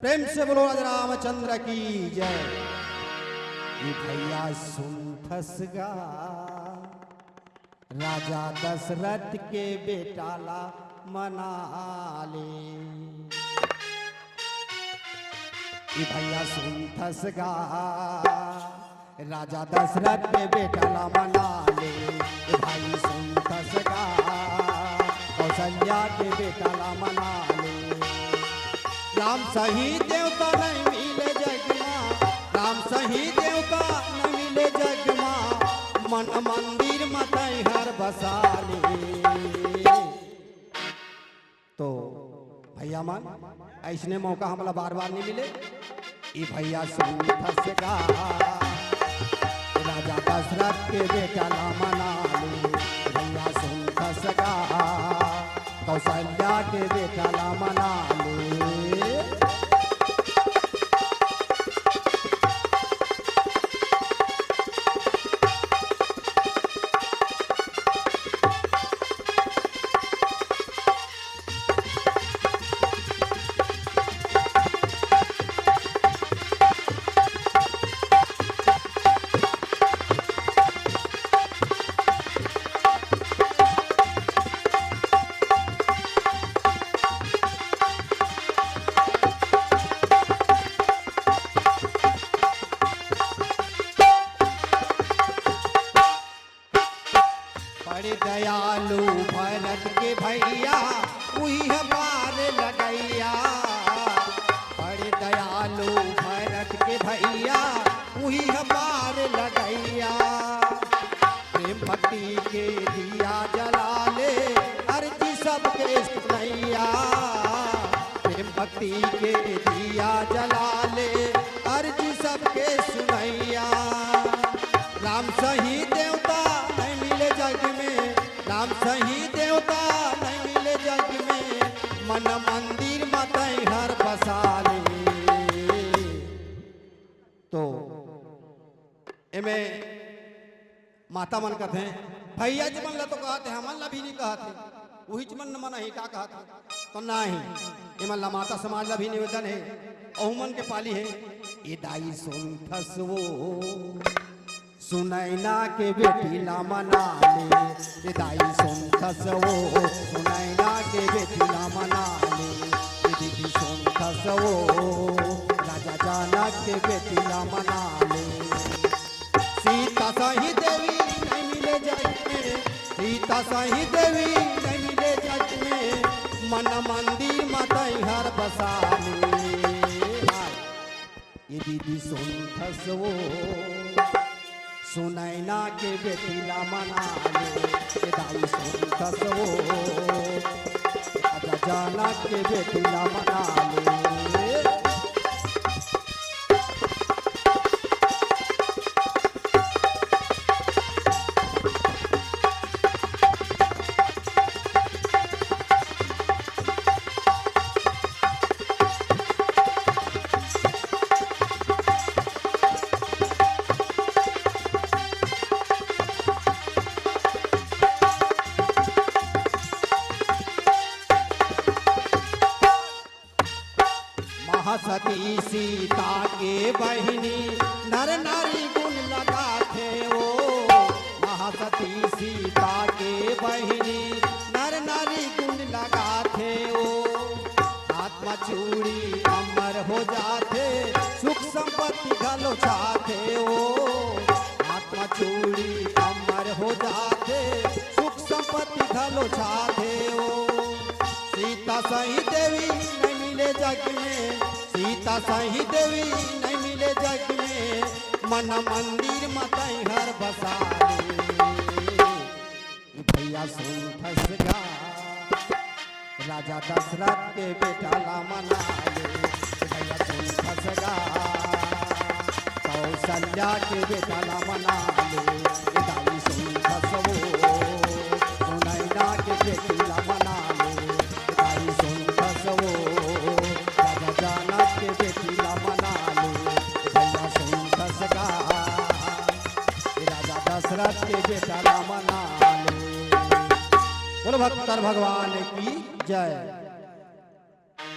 प्रेम से बोलो राजा रामचंद्र की जय। ये भैया सुन फसगा राजा दशरथ के बेटाला मना ले। ये भैया सुन फसगा राजा दशरथ के बेटाला मना ले। ये भाई सुन फसगा कौशल्या के बेटाला मना ले। राम सही देवता नहीं मिले जग में, राम सही देवता नहीं मिले जग में, मन मंदिर मतई हर बसाले। तो भैया मन ऐसने मौका हमला बार बार नहीं मिले। ई भैया सुन फसगा राजा दशरथ के बेटा ला मना ले। भैया सुन फसगा कौशल्या के बेटा ला मना ले। बड़े दयालु भरत के भैया वही हमार लगैया। बड़े दयालु भरत के भैया वही हमार लगैया। प्रेम भक्ति के दिया जला ले अर्जी सबके सुनैया। प्रेम भक्ति के दिया जला ले अर्जी सबके सुनैया। राम सही देवता नहीं मिले जग में, राम सही देवता नहीं मिले जग में, मन मंदिर मतई हर बसाले। तो एमे माता मन कहते हैं भैया जी मन ला तो कहते हमन ला भी नहीं कहते, वही मन मन ही का कहते तो नहीं। एमन ला माता समाज ला भी निवेदन है अहू मन के पाली है। ये दाई सुन फसवो सुनैना के बेटी ला मना ले। ये दाई सुन फसवो सुनैना के बेटी ला मना ले। ये दीदी सुन फसवो राजा जनक के बेटी ला मना ले। सीता सही देवी नहीं मिले जग में, सीता सही देवी नहीं मिले जग में, मन मंदिर मतई हर बसाले। ये दीदी सुन फसवो सुनैना के बेटी ला मना ले। ये दाई सुन फसवो राजा जनक के बेटी ला मना ले। सती सीता के बहिनी नर नारी गुण लगाथे ओ। महासती सीता के बहिनी नर नारी गुण लगाथे ओ। आत्मा चूड़ी अमर हो जाते सुख संपत्ति घलो छाते ओ। आत्मा चूड़ी अमर हो जाते सुख संपत्ति घलो छाते ओ। सीता सही देवी नहीं मिले जग में, सीता सही देवी नहीं मिले जग में, मन मंदिर मतई हर बसाले। भैया सुन फसगा राजा दशरथ के बेटा ला मना ले। भैया सुन फसगा कौशल्या के बेटा ला मना ले। दाई सुन फसवो सुनैना के बेटी ला मना ले। दाई सुन फसवो राजा जनक के बेटी ला मना ले। भैया सुन फसगा राजा दशरथ के बेटा ला मना ले। बोलो भक्तर भगवान की जय।